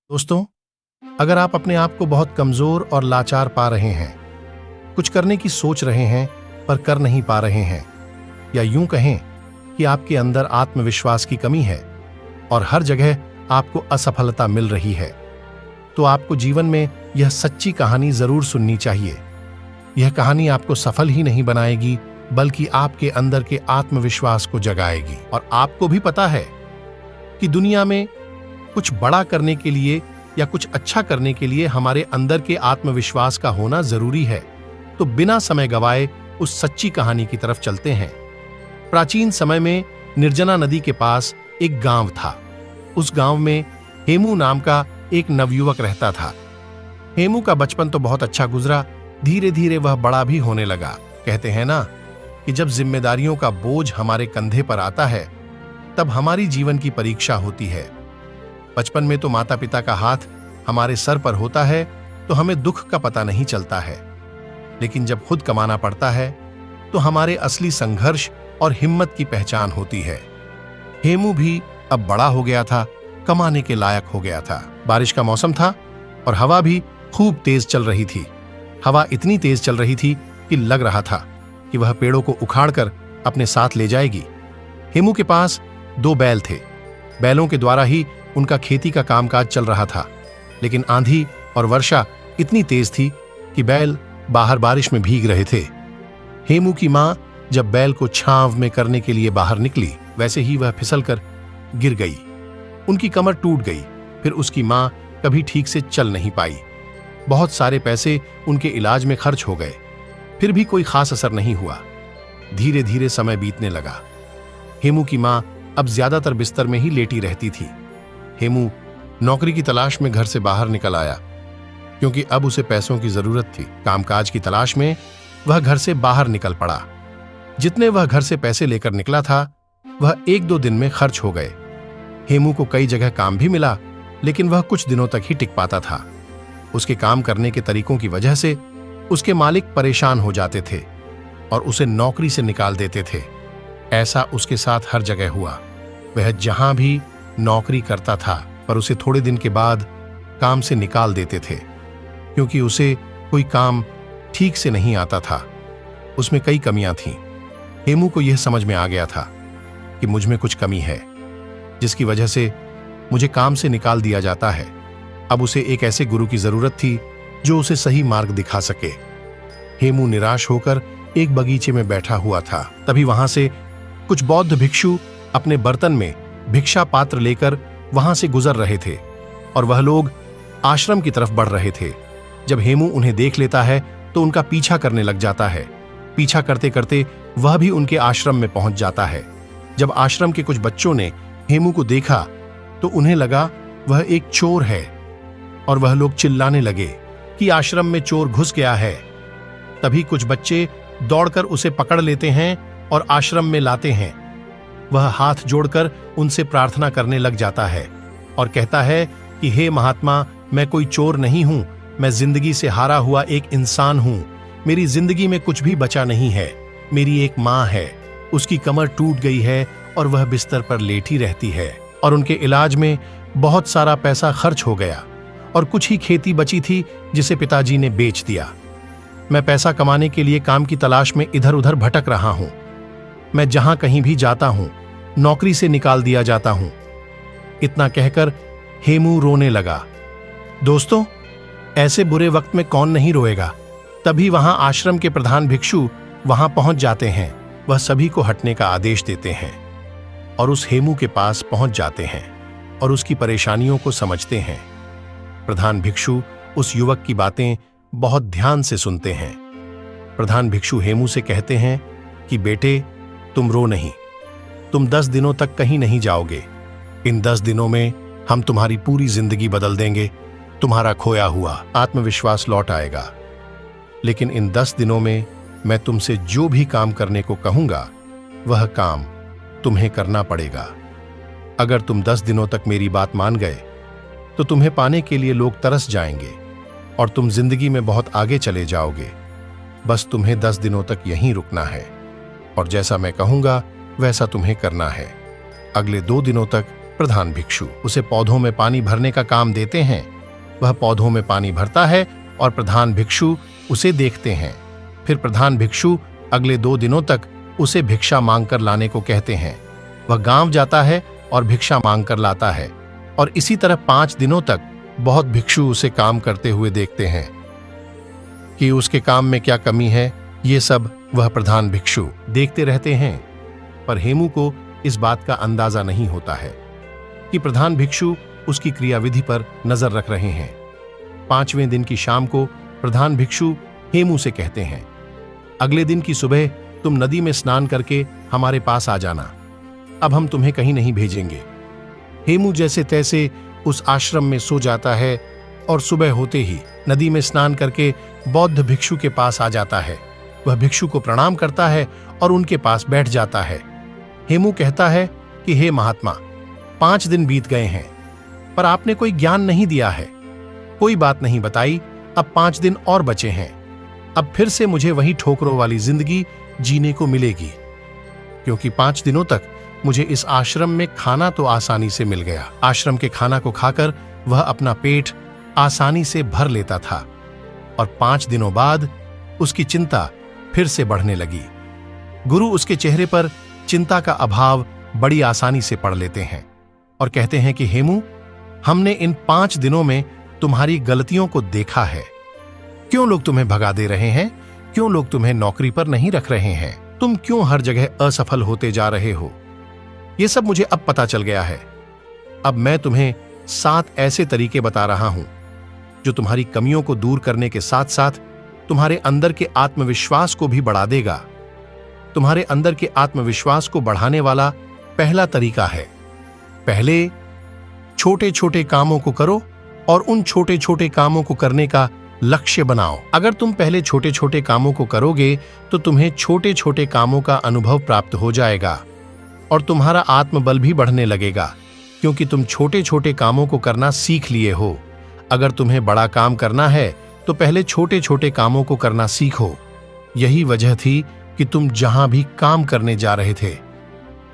दोस्तों, अगर आप अपने आप को बहुत कमजोर और लाचार पा रहे हैं, कुछ करने की सोच रहे हैं पर कर नहीं पा रहे हैं, या यूं कहें कि आपके अंदर आत्मविश्वास की कमी है और हर जगह आपको असफलता मिल रही है, तो आपको जीवन में यह सच्ची कहानी जरूर सुननी चाहिए। यह कहानी आपको सफल ही नहीं बनाएगी, बल्कि आपके अंदर के आत्मविश्वास को जगाएगी। और आपको भी पता है कि दुनिया में कुछ बड़ा करने के लिए या कुछ अच्छा करने के लिए हमारे अंदर के आत्मविश्वास का होना जरूरी है। तो बिना समय गवाए उस सच्ची कहानी की तरफ चलते हैं। प्राचीन समय में निर्जना नदी के पास एक गांव था। उस गांव में हेमू नाम का एक नवयुवक रहता था। हेमू का बचपन तो बहुत अच्छा गुजरा, धीरे धीरे वह बड़ा भी होने लगा। कहते हैं ना कि जब जिम्मेदारियों का बोझ हमारे कंधे पर आता है, तब हमारी जीवन की परीक्षा होती है। बचपन में तो माता पिता का हाथ हमारे सर पर होता है, तो हमें दुख का पता नहीं चलता है, लेकिन जब खुद कमाना पड़ता है तो हमारे असली संघर्ष और हिम्मत की पहचान होती है। हेमू भी अब बड़ा हो गया था, कमाने के लायक हो गया था। बारिश का मौसम था और हवा भी खूब तेज चल रही थी। हवा इतनी तेज चल रही थी कि लग रहा था कि वह पेड़ों को उखाड़कर अपने साथ ले जाएगी। हेमू के पास 2 बैल थे। बैलों के द्वारा ही उनका खेती का कामकाज चल रहा था, लेकिन आंधी और वर्षा इतनी तेज थी कि बैल बाहर बारिश में भीग रहे थे। हेमू की मां जब बैल को छांव में करने के लिए बाहर निकली, वैसे ही वह फिसलकर गिर गई। उनकी कमर टूट गई। फिर उसकी मां कभी ठीक से चल नहीं पाई। बहुत सारे पैसे उनके इलाज में खर्च हो गए, फिर भी कोई खास असर नहीं हुआ। धीरे धीरे समय बीतने लगा। हेमू की मां अब ज्यादातर बिस्तर में ही लेटी रहती थी। हेमू नौकरी की तलाश में घर से बाहर निकल आया, क्योंकि अब उसे पैसों की जरूरत थी। कामकाज की तलाश में वह घर से बाहर निकल पड़ा। जितने वह घर से पैसे लेकर निकला था, वह 1-2 दिन में खर्च हो गए। हेमू को कई जगह काम भी मिला, लेकिन वह कुछ दिनों तक ही टिक पाता था। उसके काम करने के तरीकों की वजह से उसके मालिक परेशान हो जाते थे और उसे नौकरी से निकाल देते थे। ऐसा उसके साथ हर जगह हुआ। वह जहां भी नौकरी करता था, पर उसे थोड़े दिन के बाद काम से निकाल देते थे, क्योंकि उसे कोई काम ठीक से नहीं आता था। उसमें कई कमियां थीं। हेमू को यह समझ में आ गया था कि मुझ में कुछ कमी है, जिसकी वजह से मुझे काम से निकाल दिया जाता है। अब उसे एक ऐसे गुरु की जरूरत थी जो उसे सही मार्ग दिखा सके। हेमू निराश होकर एक बगीचे में बैठा हुआ था। तभी वहां से कुछ बौद्ध भिक्षु अपने बर्तन में भिक्षा पात्र लेकर वहां से गुजर रहे थे और वह लोग आश्रम की तरफ बढ़ रहे थे। जब हेमू उन्हें देख लेता है तो उनका पीछा करने लग जाता है। पीछा करते करते वह भी उनके आश्रम में पहुंच जाता है। जब आश्रम के कुछ बच्चों ने हेमू को देखा तो उन्हें लगा वह एक चोर है, और वह लोग चिल्लाने लगे कि आश्रम में चोर घुस गया है। तभी कुछ बच्चे दौड़कर उसे पकड़ लेते हैं और आश्रम में लाते हैं। वह हाथ जोड़कर उनसे प्रार्थना करने लग जाता है और कहता है कि हे महात्मा, मैं कोई चोर नहीं हूं, मैं जिंदगी से हारा हुआ एक इंसान हूं। मेरी जिंदगी में कुछ भी बचा नहीं है। मेरी एक मां है, उसकी कमर टूट गई है और वह बिस्तर पर लेटी रहती है, और उनके इलाज में बहुत सारा पैसा खर्च हो गया, और कुछ ही खेती बची थी जिसे पिताजी ने बेच दिया। मैं पैसा कमाने के लिए काम की तलाश में इधर उधर भटक रहा हूं। मैं जहां कहीं भी जाता हूं, नौकरी से निकाल दिया जाता हूं। इतना कहकर हेमू रोने लगा। दोस्तों, ऐसे बुरे वक्त में कौन नहीं रोएगा। तभी वहां आश्रम के प्रधान भिक्षु वहां पहुंच जाते हैं। वह सभी को हटने का आदेश देते हैं और उस हेमू के पास पहुंच जाते हैं और उसकी परेशानियों को समझते हैं। प्रधान भिक्षु उस युवक की बातें बहुत ध्यान से सुनते हैं। प्रधान भिक्षु हेमू से कहते हैं कि बेटे, तुम रो नहीं, तुम 10 दिनों तक कहीं नहीं जाओगे। इन 10 दिनों में हम तुम्हारी पूरी जिंदगी बदल देंगे। तुम्हारा खोया हुआ आत्मविश्वास लौट आएगा। लेकिन इन 10 दिनों में मैं तुमसे जो भी काम करने को कहूंगा, वह काम तुम्हें करना पड़ेगा। अगर तुम 10 दिनों तक मेरी बात मान गए, तो तुम्हें पाने के लिए लोग तरस जाएंगे और तुम जिंदगी में बहुत आगे चले जाओगे। बस तुम्हें 10 दिनों तक यहीं रुकना है, और जैसा मैं कहूंगा वैसा तुम्हें करना है। अगले 2 दिनों तक प्रधान भिक्षु उसे पौधों में पानी भरने का काम देते हैं। वह पौधों में पानी भरता है और प्रधान भिक्षु उसे देखते हैं। फिर प्रधान भिक्षु अगले 2 दिनों तक उसे भिक्षा मांगकर लाने को कहते हैं। वह गांव जाता है और भिक्षा मांगकर लाता है और इसी तरह 5 दिनों तक बहुत भिक्षु उसे काम करते हुए देखते हैं कि उसके काम में क्या कमी है। ये सब वह प्रधान भिक्षु देखते रहते हैं, पर हेमू को इस बात का अंदाजा नहीं होता है कि प्रधान भिक्षु उसकी क्रियाविधि पर नजर रख रहे हैं। 5वें दिन की शाम को प्रधान भिक्षु हेमू से कहते हैं, अगले दिन की सुबह तुम नदी में स्नान करके हमारे पास आ जाना। अब हम तुम्हें कहीं नहीं भेजेंगे। हेमू जैसे तैसे उस आश्रम में सो जाता है और सुबह होते ही नदी में स्नान करके बौद्ध भिक्षु के पास आ जाता है। वह भिक्षु को प्रणाम करता है और उनके पास बैठ जाता है। हेमू कहता है कि हे महात्मा, 5 दिन बीत गए हैं, पर आपने कोई ज्ञान नहीं दिया है, कोई बात नहीं बताई। अब 5 दिन और बचे हैं। अब फिर से मुझे वही ठोकरों वाली जिंदगी जीने को मिलेगी, क्योंकि 5 दिनों तक मुझे इस आश्रम में खाना तो आसानी से मिल गया। आश्रम के खाना को खाकर वह अपना पेट आसानी से भर लेता था, और 5 दिनों बाद उसकी चिंता फिर से बढ़ने लगी। गुरु उसके चेहरे पर चिंता का अभाव बड़ी आसानी से पढ़ लेते हैं और कहते हैं कि हेमू, हमने इन 5 दिनों में तुम्हारी गलतियों को देखा है। क्यों लोग तुम्हें भगा दे रहे हैं? क्यों लोग तुम्हें नौकरी पर नहीं रख रहे हैं? तुम क्यों हर जगह असफल होते जा रहे हो? ये सब मुझे अब पता चल गया है। अब मैं तुम्हें 7 ऐसे तरीके बता रहा हूं जो तुम्हारी कमियों को दूर करने के साथ साथ तुम्हारे अंदर के आत्मविश्वास को भी बढ़ा देगा। तुम्हारे अंदर के आत्मविश्वास को बढ़ाने वाला पहला तरीका है, पहले छोटे छोटे कामों को करो और उन छोटे छोटे कामों को करने का लक्ष्य बनाओ। अगर तुम पहले छोटे छोटे कामों को करोगे तो तुम्हें छोटे छोटे कामों का अनुभव प्राप्त हो जाएगा और तुम्हारा आत्मबल भी बढ़ने लगेगा, क्योंकि तुम छोटे छोटे कामों को करना सीख लिए हो। अगर तुम्हें बड़ा काम करना है तो पहले छोटे छोटे कामों को करना सीखो। यही वजह थी कि तुम जहां भी काम करने जा रहे थे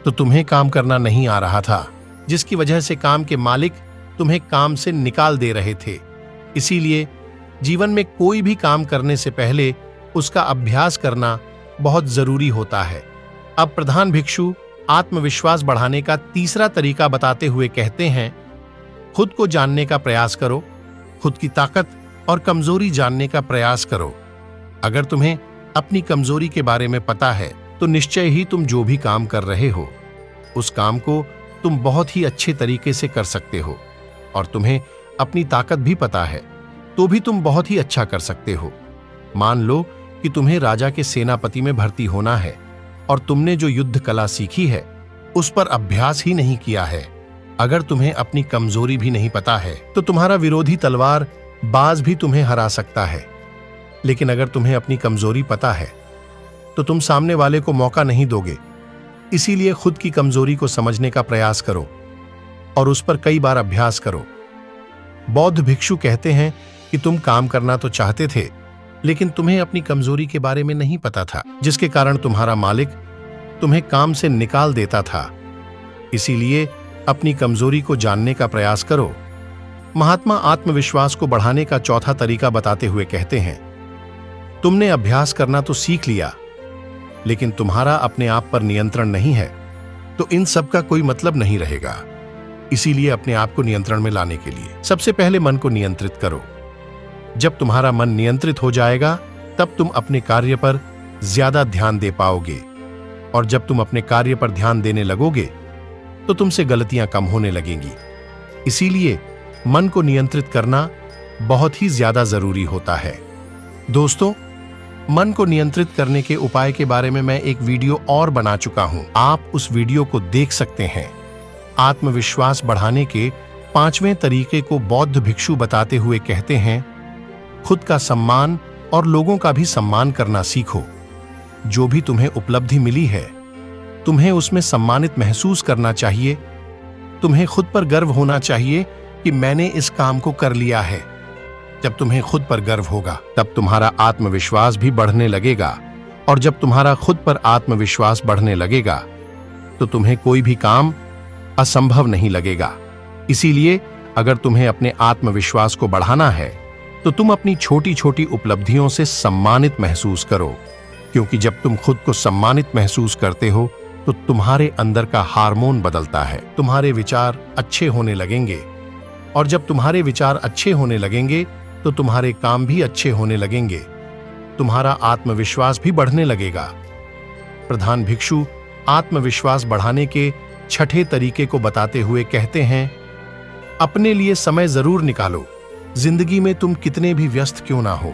तो तुम्हें काम करना नहीं आ रहा था, जिसकी वजह से काम के मालिक तुम्हें काम से निकाल दे रहे थे। इसीलिए जीवन में कोई भी काम करने से पहले उसका अभ्यास करना बहुत जरूरी होता है। अब प्रधान भिक्षु आत्मविश्वास बढ़ाने का तीसरा तरीका बताते हुए कहते हैं, खुद को जानने का प्रयास करो, खुद की ताकत और कमजोरी जानने का प्रयास करो। अगर तुम्हें अपनी कमजोरी के बारे में पता है तो निश्चय ही तुम जो भी काम कर रहे हो उस काम को तुम बहुत ही अच्छे तरीके से कर सकते हो, और तुम्हें अपनी ताकत भी पता है तो भी तुम बहुत ही अच्छा कर सकते हो। मान लो कि तुम्हें राजा के सेनापति में भर्ती होना है और तुमने जो युद्ध कला सीखी है उस पर अभ्यास ही नहीं किया है। अगर तुम्हें अपनी कमजोरी भी नहीं पता है तो तुम्हारा विरोधी तलवार बाज भी तुम्हें हरा सकता है। लेकिन अगर तुम्हें अपनी कमजोरी पता है तो तुम सामने वाले को मौका नहीं दोगे। इसीलिए खुद की कमजोरी को समझने का प्रयास करो और उस पर कई बार अभ्यास करो। बौद्ध भिक्षु कहते हैं कि तुम काम करना तो चाहते थे, लेकिन तुम्हें अपनी कमजोरी के बारे में नहीं पता था, जिसके कारण तुम्हारा मालिक तुम्हें काम से निकाल देता था। इसीलिए अपनी कमजोरी को जानने का प्रयास करो। महात्मा आत्मविश्वास को बढ़ाने का चौथा तरीका बताते हुए कहते हैं, तुमने अभ्यास करना तो सीख लिया, लेकिन तुम्हारा अपने आप पर नियंत्रण नहीं है, तो इन सब का कोई मतलब नहीं रहेगा। इसीलिए अपने आप को नियंत्रण में लाने के लिए सबसे पहले मन को नियंत्रित करो। जब तुम्हारा मन नियंत्रित हो जाएगा तब तुम अपने कार्य पर ज्यादा ध्यान दे पाओगे, और जब तुम अपने कार्य पर ध्यान देने लगोगे तो तुमसे गलतियां कम होने लगेंगी। इसीलिए मन को नियंत्रित करना बहुत ही ज्यादा जरूरी होता है। दोस्तों, मन को नियंत्रित करने के उपाय के बारे में मैं एक वीडियो और बना चुका हूं, आप उस वीडियो को देख सकते हैं। आत्मविश्वास बढ़ाने के 5वें तरीके को बौद्ध भिक्षु बताते हुए कहते हैं, खुद का सम्मान और लोगों का भी सम्मान करना सीखो। जो भी तुम्हें उपलब्धि मिली है तुम्हें उसमें सम्मानित महसूस करना चाहिए। तुम्हें खुद पर गर्व होना चाहिए कि मैंने इस काम को कर लिया है। जब तुम्हें खुद पर गर्व होगा तब तुम्हारा आत्मविश्वास भी बढ़ने लगेगा, और जब तुम्हारा खुद पर आत्मविश्वास बढ़ने लगेगा तो तुम्हें कोई भी काम असंभव नहीं लगेगा। इसीलिए अगर तुम्हें अपने आत्मविश्वास को बढ़ाना है तो तुम अपनी छोटी छोटी उपलब्धियों से सम्मानित महसूस करो, क्योंकि जब तुम खुद को सम्मानित महसूस करते हो तो तुम्हारे अंदर का हार्मोन बदलता है, तुम्हारे विचार अच्छे होने लगेंगे, और जब तुम्हारे विचार अच्छे होने लगेंगे तो तुम्हारे काम भी अच्छे होने लगेंगे, तुम्हारा आत्मविश्वास भी बढ़ने लगेगा। प्रधान भिक्षु आत्मविश्वास बढ़ाने के छठे तरीके को बताते हुए कहते हैं, अपने लिए समय जरूर निकालो। जिंदगी में तुम कितने भी व्यस्त क्यों ना हो,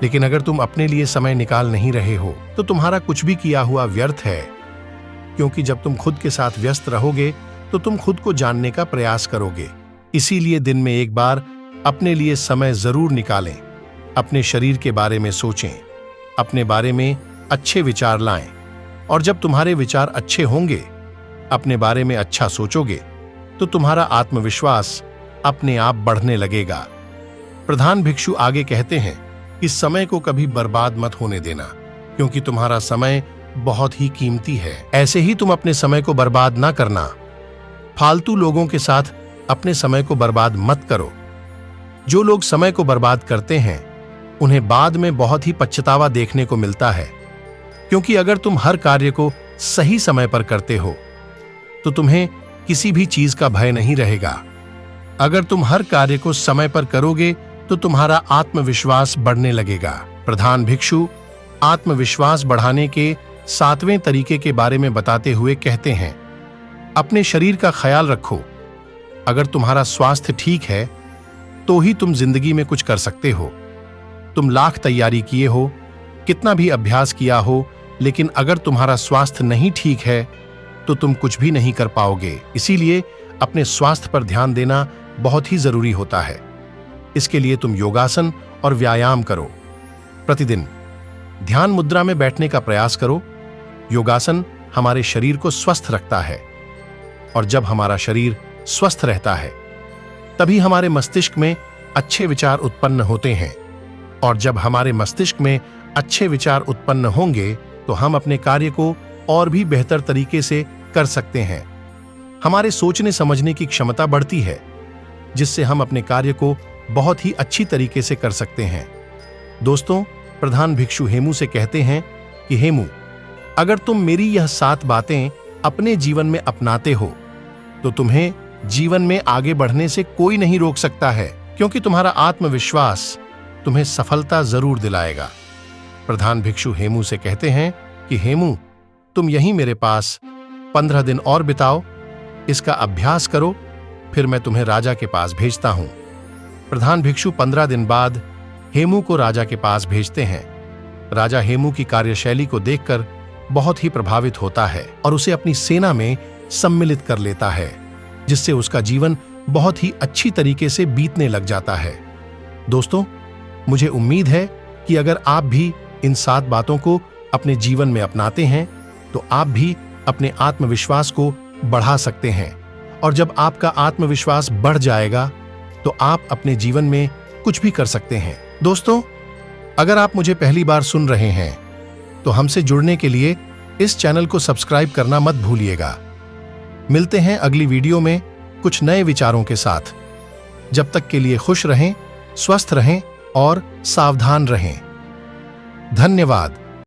लेकिन अगर तुम अपने लिए समय निकाल नहीं रहे हो तो तुम्हारा कुछ भी किया हुआ व्यर्थ है, क्योंकि जब तुम खुद के साथ व्यस्त रहोगे तो तुम खुद को जानने का प्रयास करोगे। इसीलिए दिन में एक बार अपने लिए समय जरूर निकालें, अपने शरीर के बारे में सोचें, अपने बारे में अच्छे विचार लाएं, और जब तुम्हारे विचार अच्छे होंगे, अपने बारे में अच्छा सोचोगे, तो तुम्हारा आत्मविश्वास अपने आप बढ़ने लगेगा। प्रधान भिक्षु आगे कहते हैं कि समय को कभी बर्बाद मत होने देना, क्योंकि तुम्हारा समय बहुत ही कीमती है। ऐसे ही तुम अपने समय को बर्बाद ना करना। फालतू लोगों के साथ अपने समय को बर्बाद मत करो। जो लोग समय को बर्बाद करते हैं उन्हें बाद में बहुत ही पछतावा देखने को मिलता है, क्योंकि अगर तुम हर कार्य को सही समय पर करते हो तो तुम्हें किसी भी चीज का भय नहीं रहेगा। अगर तुम हर कार्य को समय पर करोगे तो तुम्हारा आत्मविश्वास बढ़ने लगेगा। प्रधान भिक्षु आत्मविश्वास बढ़ाने के 7वें तरीके के बारे में बताते हुए कहते हैं, अपने शरीर का ख्याल रखो। अगर तुम्हारा स्वास्थ्य ठीक है तो ही तुम जिंदगी में कुछ कर सकते हो। तुम लाख तैयारी किए हो, कितना भी अभ्यास किया हो, लेकिन अगर तुम्हारा स्वास्थ्य नहीं ठीक है तो तुम कुछ भी नहीं कर पाओगे। इसीलिए अपने स्वास्थ्य पर ध्यान देना बहुत ही जरूरी होता है। इसके लिए तुम योगासन और व्यायाम करो। प्रतिदिन ध्यान मुद्रा में बैठने का प्रयास करो। योगासन हमारे शरीर को स्वस्थ रखता है, और जब हमारा शरीर स्वस्थ रहता है तभी हमारे मस्तिष्क में अच्छे विचार उत्पन्न होते हैं, और जब हमारे मस्तिष्क में अच्छे विचार उत्पन्न होंगे तो हम अपने कार्य को और भी बेहतर तरीके से कर सकते हैं। हमारे सोचने समझने की क्षमता बढ़ती है, जिससे हम अपने कार्य को बहुत ही अच्छी तरीके से कर सकते हैं। दोस्तों, प्रधान भिक्षु हेमू से कहते हैं कि हेमू, अगर तुम मेरी यह 7 बातें अपने जीवन में अपनाते हो तो तुम्हें जीवन में आगे बढ़ने से कोई नहीं रोक सकता है, क्योंकि तुम्हारा आत्मविश्वास तुम्हें सफलता जरूर दिलाएगा। प्रधान भिक्षु हेमू से कहते हैं कि हेमू, तुम यहीं मेरे पास 15 दिन और बिताओ, इसका अभ्यास करो, फिर मैं तुम्हें राजा के पास भेजता हूं। प्रधान भिक्षु 15 दिन बाद हेमू को राजा के पास भेजते हैं। राजा हेमू की कार्यशैली को देखकर बहुत ही प्रभावित होता है और उसे अपनी सेना में सम्मिलित कर लेता है, जिससे उसका जीवन बहुत ही अच्छी तरीके से बीतने लग जाता है। दोस्तों, मुझे उम्मीद है कि अगर आप भी इन 7 बातों को अपने जीवन में अपनाते हैं तो आप भी अपने आत्मविश्वास को बढ़ा सकते हैं, और जब आपका आत्मविश्वास बढ़ जाएगा तो आप अपने जीवन में कुछ भी कर सकते हैं। दोस्तों, अगर आप मुझे पहली बार सुन रहे हैं तो हमसे जुड़ने के लिए इस चैनल को सब्सक्राइब करना मत भूलिएगा। मिलते हैं अगली वीडियो में कुछ नए विचारों के साथ। जब तक के लिए खुश रहें, स्वस्थ रहें और सावधान रहें। धन्यवाद।